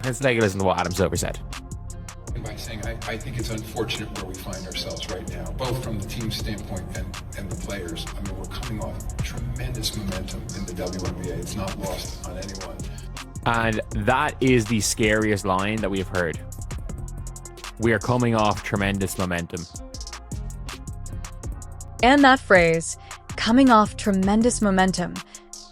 Let's take a listen to what Adam Silver said. And by saying, I think it's unfortunate where we find ourselves right now, both from the team standpoint and the players. I mean, we're coming off tremendous momentum in the WNBA. It's not lost on anyone. And that is the scariest line that we have heard. We are coming off tremendous momentum. And that phrase, coming off tremendous momentum,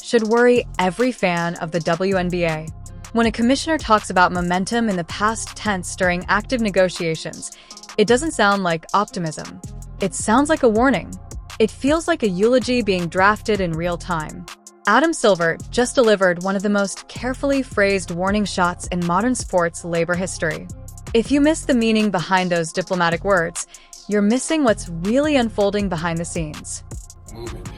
should worry every fan of the WNBA. When a commissioner talks about momentum in the past tense during active negotiations, it doesn't sound like optimism. It sounds like a warning. It feels like a eulogy being drafted in real time. Adam Silver just delivered one of the most carefully phrased warning shots in modern sports labor history. If you miss the meaning behind those diplomatic words, you're missing what's really unfolding behind the scenes. Movement.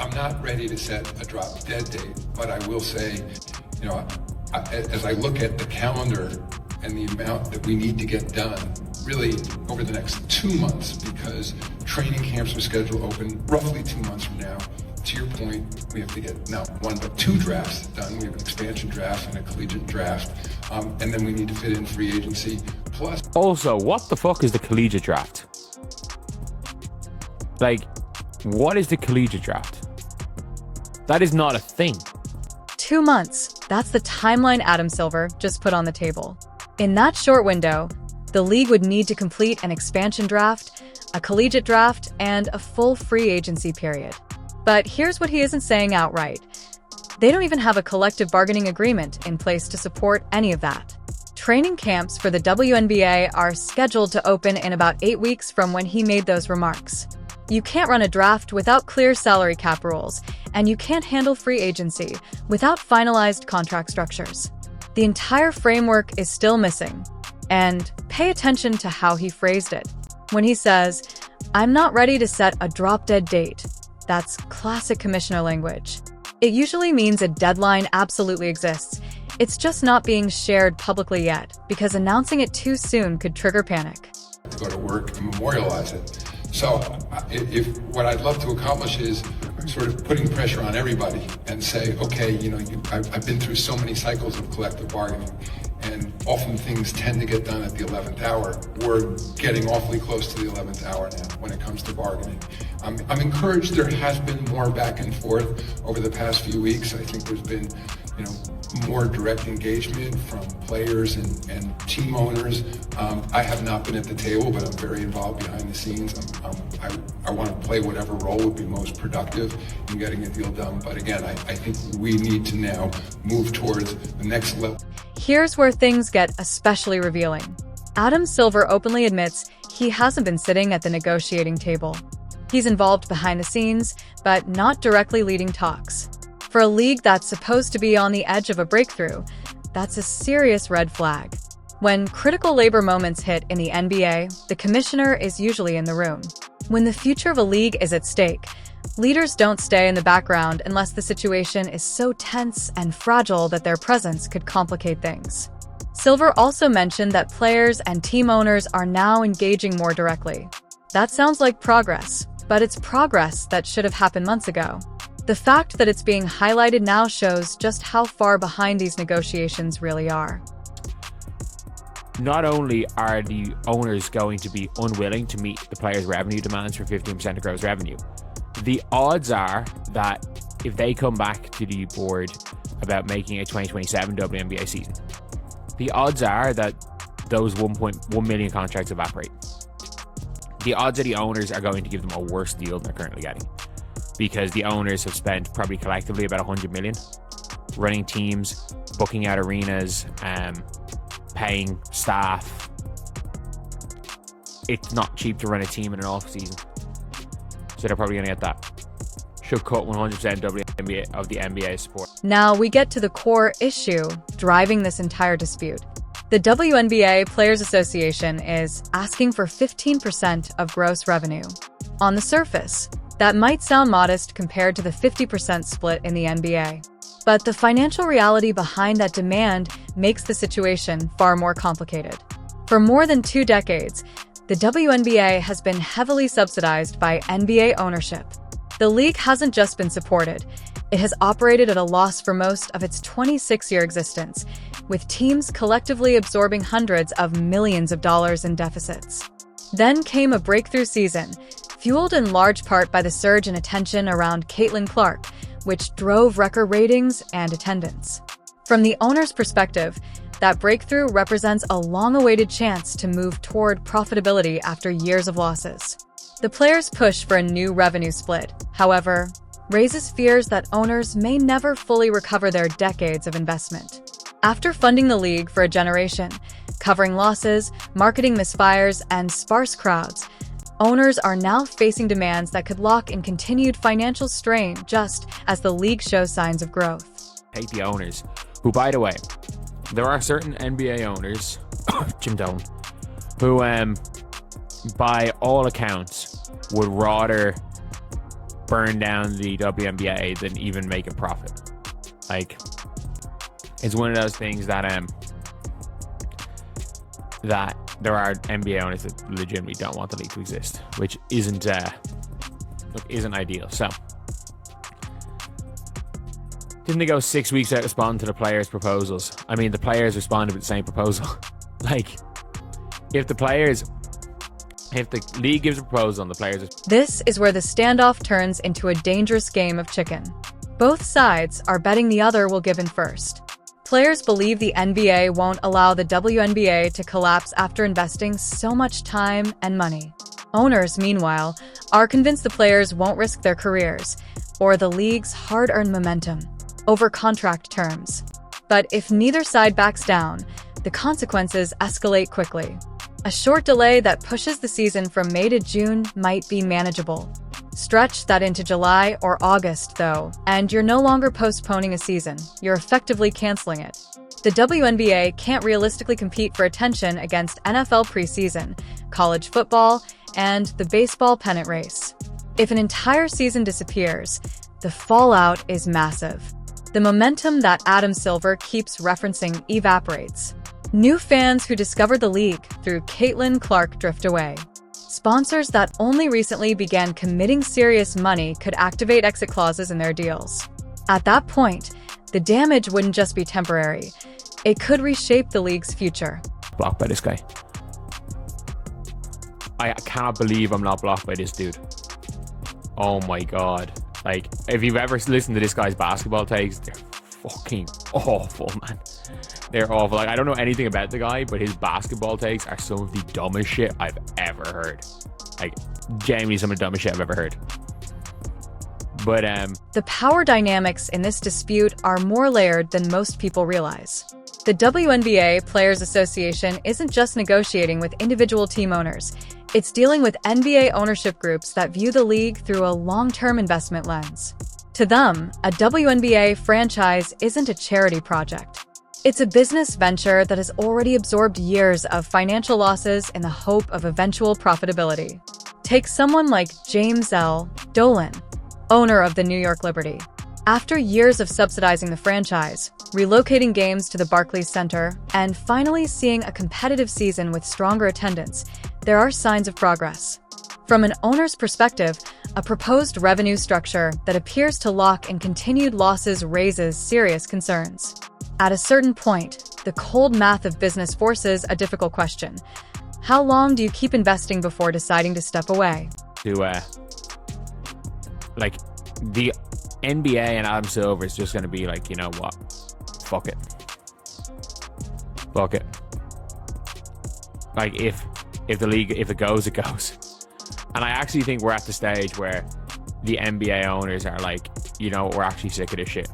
I'm not ready to set a drop-dead date, but I will say, as I look at the calendar and the amount that we need to get done, really over the next 2 months, because training camps are scheduled to open roughly 2 months from now. To your point, we have to get not one but two drafts done. We have an expansion draft and a collegiate draft, and then we need to fit in free agency. Plus, also, what the fuck is the collegiate draft? Like, what is the collegiate draft? That is not a thing. 2 months. That's the timeline Adam Silver just put on the table. In that short window, the league would need to complete an expansion draft, a collegiate draft, and a full free agency period. But here's what he isn't saying outright. They don't even have a collective bargaining agreement in place to support any of that. Training camps for the WNBA are scheduled to open in about 8 weeks from when he made those remarks. You can't run a draft without clear salary cap rules, and you can't handle free agency without finalized contract structures. The entire framework is still missing. And pay attention to how he phrased it. When he says, "I'm not ready to set a drop-dead date," that's classic commissioner language. It usually means a deadline absolutely exists. It's just not being shared publicly yet, because announcing it too soon could trigger panic. To go to work and memorialize it. So if what I'd love to accomplish is sort of putting pressure on everybody and say, okay, I've been through so many cycles of collective bargaining, and often things tend to get done at the 11th hour. We're getting awfully close to the 11th hour now when it comes to bargaining. I'm encouraged there has been more back and forth over the past few weeks. I think there's been, more direct engagement from players and team owners. I have not been at the table, but I'm very involved behind the scenes. I want to play whatever role would be most productive in getting a deal done. But again, I think we need to now move towards the next level. Here's where things get especially revealing. Adam Silver openly admits he hasn't been sitting at the negotiating table. He's involved behind the scenes, but not directly leading talks. For a league that's supposed to be on the edge of a breakthrough, that's a serious red flag. When critical labor moments hit in the NBA, the commissioner is usually in the room. When the future of a league is at stake, leaders don't stay in the background unless the situation is so tense and fragile that their presence could complicate things. Silver also mentioned that players and team owners are now engaging more directly. That sounds like progress, but it's progress that should have happened months ago. The fact that it's being highlighted now shows just how far behind these negotiations really are. Not only are the owners going to be unwilling to meet the players' revenue demands for 15% of gross revenue, the odds are that if they come back to the board about making a 2027 WNBA season, the odds are that those 1.1 million contracts evaporate. The odds are the owners are going to give them a worse deal than they're currently getting, because the owners have spent probably collectively about 100 million running teams, booking out arenas, paying staff. It's not cheap to run a team in an off season, so they're probably going to get that. Should cut 100% WNBA of the NBA support. Now we get to the core issue driving this entire dispute. The WNBA Players Association is asking for 15% of gross revenue. On the surface, that might sound modest compared to the 50% split in the NBA. But the financial reality behind that demand makes the situation far more complicated. For more than 2 decades, the WNBA has been heavily subsidized by NBA ownership. The league hasn't just been supported, It has operated at a loss for most of its 26-year existence, with teams collectively absorbing hundreds of millions of dollars in deficits. Then came a breakthrough season, fueled in large part by the surge in attention around Caitlin Clark, which drove record ratings and attendance. From the owner's perspective, that breakthrough represents a long-awaited chance to move toward profitability after years of losses. The players' push for a new revenue split, however, raises fears that owners may never fully recover their decades of investment. After funding the league for a generation, covering losses, marketing misfires, and sparse crowds, owners are now facing demands that could lock in continued financial strain just as the league shows signs of growth. Hate the owners, who, by the way, there are certain NBA owners, Jim Dolan, who, by all accounts, would rather burn down the WNBA than even make a profit. Like, it's one of those things that that there are NBA owners that legitimately don't want the league to exist, which isn't ideal. So, didn't they go 6 weeks out responding to the players' proposals? I mean, the players responded with the same proposal. Like, if the league gives a proposal and the players... This is where the standoff turns into a dangerous game of chicken. Both sides are betting the other will give in first. Players believe the NBA won't allow the WNBA to collapse after investing so much time and money. Owners, meanwhile, are convinced the players won't risk their careers or the league's hard-earned momentum over contract terms. But if neither side backs down, the consequences escalate quickly. A short delay that pushes the season from May to June might be manageable. Stretch that into July or August, though, and you're no longer postponing a season, you're effectively canceling it. The WNBA can't realistically compete for attention against NFL preseason, college football, and the baseball pennant race. If an entire season disappears, the fallout is massive. The momentum that Adam Silver keeps referencing evaporates. New fans who discovered the league through Caitlin Clark drift away. Sponsors that only recently began committing serious money could activate exit clauses in their deals. At that point, the damage wouldn't just be temporary. It could reshape the league's future. Blocked by this guy. I cannot believe I'm not blocked by this dude. Oh my god. Like, if you've ever listened to this guy's basketball takes, they're fucking awful, man. They're awful. Like, I don't know anything about the guy, but his basketball takes are some of the dumbest shit I've ever heard. Like, genuinely some of the dumbest shit I've ever heard. But, the power dynamics in this dispute are more layered than most people realize. The WNBA Players Association isn't just negotiating with individual team owners. It's dealing with NBA ownership groups that view the league through a long-term investment lens. To them, a WNBA franchise isn't a charity project. It's a business venture that has already absorbed years of financial losses in the hope of eventual profitability. Take someone like James L. Dolan, owner of the New York Liberty. After years of subsidizing the franchise, relocating games to the Barclays Center, and finally seeing a competitive season with stronger attendance, there are signs of progress. From an owner's perspective, a proposed revenue structure that appears to lock in continued losses raises serious concerns. At a certain point, the cold math of business forces a difficult question. How long do you keep investing before deciding to step away? The NBA and Adam Silver is just going to be like, you know what? Fuck it. Fuck it. Like, if the league, if it goes, it goes. And I actually think we're at the stage where the NBA owners are like, you know, we're actually sick of this shit.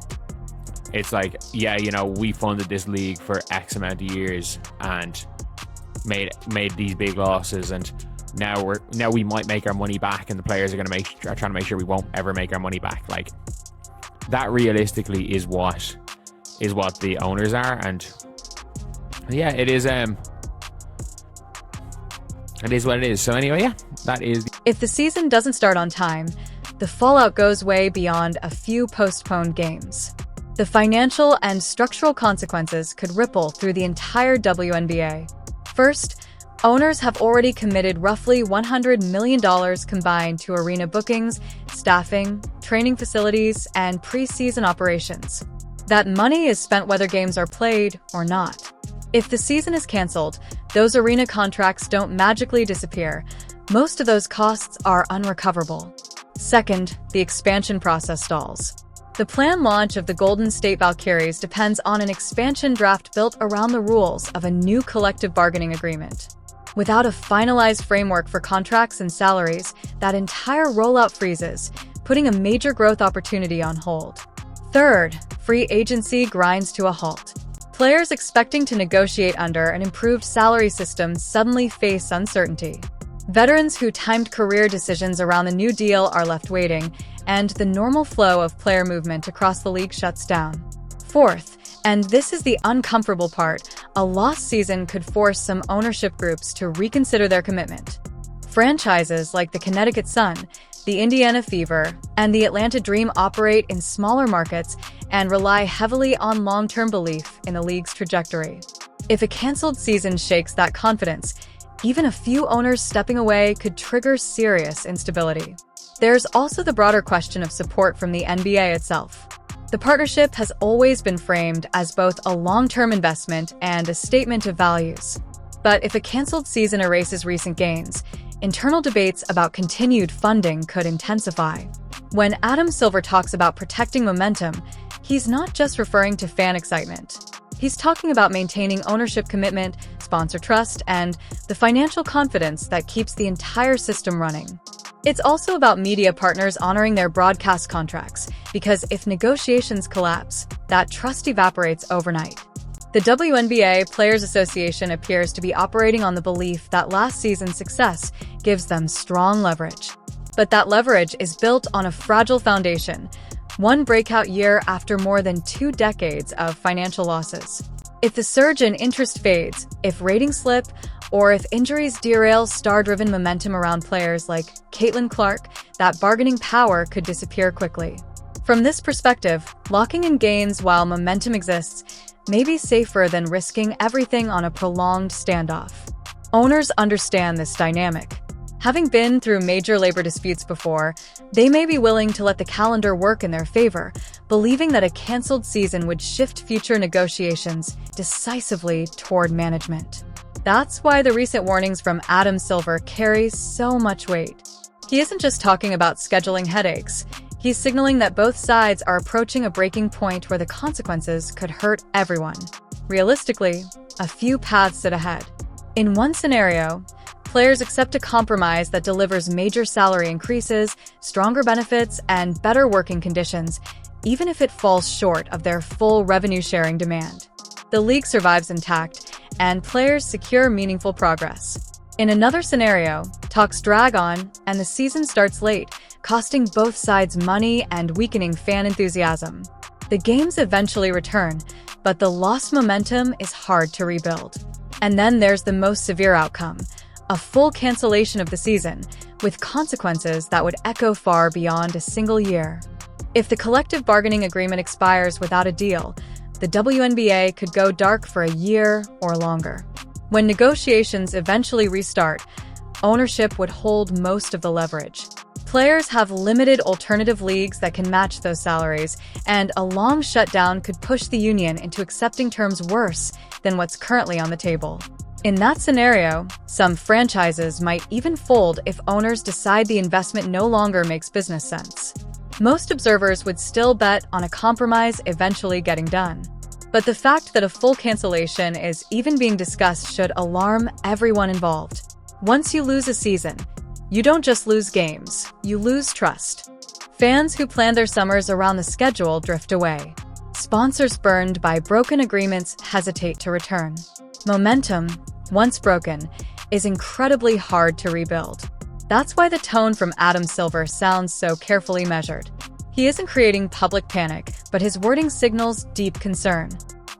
It's like, yeah, you know, we funded this league for X amount of years and made these big losses, and now we might make our money back, and the players are trying to make sure we won't ever make our money back. Like, that realistically is what the owners are, and yeah, it is what it is. So anyway, yeah, that is. If the season doesn't start on time, the fallout goes way beyond a few postponed games. The financial and structural consequences could ripple through the entire WNBA. First, Owners have already committed roughly $100 million combined to arena bookings, staffing, training facilities, and preseason operations. That money is spent whether games are played or not. If the season is canceled, those arena contracts don't magically disappear. Most of those costs are unrecoverable. Second, the expansion process stalls. The planned launch of the Golden State Valkyries depends on an expansion draft built around the rules of a new collective bargaining agreement. Without a finalized framework for contracts and salaries, that entire rollout freezes, putting a major growth opportunity on hold. Third, free agency grinds to a halt. Players expecting to negotiate under an improved salary system suddenly face uncertainty. Veterans who timed career decisions around the new deal are left waiting, and the normal flow of player movement across the league shuts down. Fourth, and this is the uncomfortable part, a lost season could force some ownership groups to reconsider their commitment. Franchises like the Connecticut Sun, the Indiana Fever, and the Atlanta Dream operate in smaller markets and rely heavily on long-term belief in the league's trajectory. If a canceled season shakes that confidence, even a few owners stepping away could trigger serious instability. There's also the broader question of support from the NBA itself. The partnership has always been framed as both a long-term investment and a statement of values. But if a canceled season erases recent gains, internal debates about continued funding could intensify. When Adam Silver talks about protecting momentum, he's not just referring to fan excitement. He's talking about maintaining ownership commitment, sponsor trust, and the financial confidence that keeps the entire system running. It's also about media partners honoring their broadcast contracts, because if negotiations collapse, that trust evaporates overnight. The WNBA Players Association appears to be operating on the belief that last season's success gives them strong leverage. But that leverage is built on a fragile foundation, one breakout year after more than 2 decades of financial losses. If the surge in interest fades, if ratings slip, or if injuries derail star-driven momentum around players like Caitlin Clark, that bargaining power could disappear quickly. From this perspective, locking in gains while momentum exists may be safer than risking everything on a prolonged standoff. Owners understand this dynamic. Having been through major labor disputes before, they may be willing to let the calendar work in their favor, believing that a canceled season would shift future negotiations decisively toward management. That's why the recent warnings from Adam Silver carry so much weight. He isn't just talking about scheduling headaches. He's signaling that both sides are approaching a breaking point where the consequences could hurt everyone. Realistically, a few paths sit ahead. In one scenario, players accept a compromise that delivers major salary increases, stronger benefits, and better working conditions, even if it falls short of their full revenue-sharing demand. The league survives intact, and players secure meaningful progress. In another scenario, talks drag on, and the season starts late, costing both sides money and weakening fan enthusiasm. The games eventually return, but the lost momentum is hard to rebuild. And then there's the most severe outcome, a full cancellation of the season, with consequences that would echo far beyond a single year. If the collective bargaining agreement expires without a deal, the WNBA could go dark for a year or longer. When negotiations eventually restart, ownership would hold most of the leverage. Players have limited alternative leagues that can match those salaries, and a long shutdown could push the union into accepting terms worse than what's currently on the table. In that scenario, some franchises might even fold if owners decide the investment no longer makes business sense. Most observers would still bet on a compromise eventually getting done. But the fact that a full cancellation is even being discussed should alarm everyone involved. Once you lose a season, you don't just lose games, you lose trust. Fans who plan their summers around the schedule drift away. Sponsors burned by broken agreements hesitate to return. Momentum, once broken, is incredibly hard to rebuild. That's why the tone from Adam Silver sounds so carefully measured. He isn't creating public panic, but his wording signals deep concern.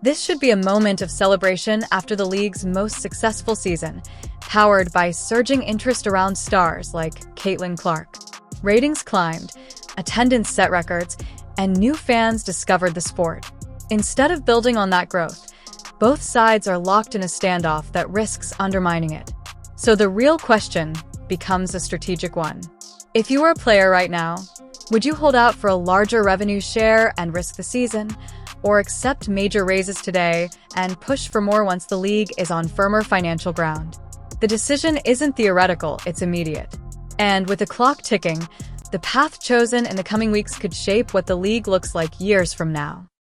This should be a moment of celebration after the league's most successful season, powered by surging interest around stars like Caitlin Clark. Ratings climbed, attendance set records, and new fans discovered the sport. Instead of building on that growth, both sides are locked in a standoff that risks undermining it. So the real question becomes a strategic one. If you were a player right now, would you hold out for a larger revenue share and risk the season, or accept major raises today and push for more once the league is on firmer financial ground? The decision isn't theoretical, it's immediate. And with the clock ticking, the path chosen in the coming weeks could shape what the league looks like years from now.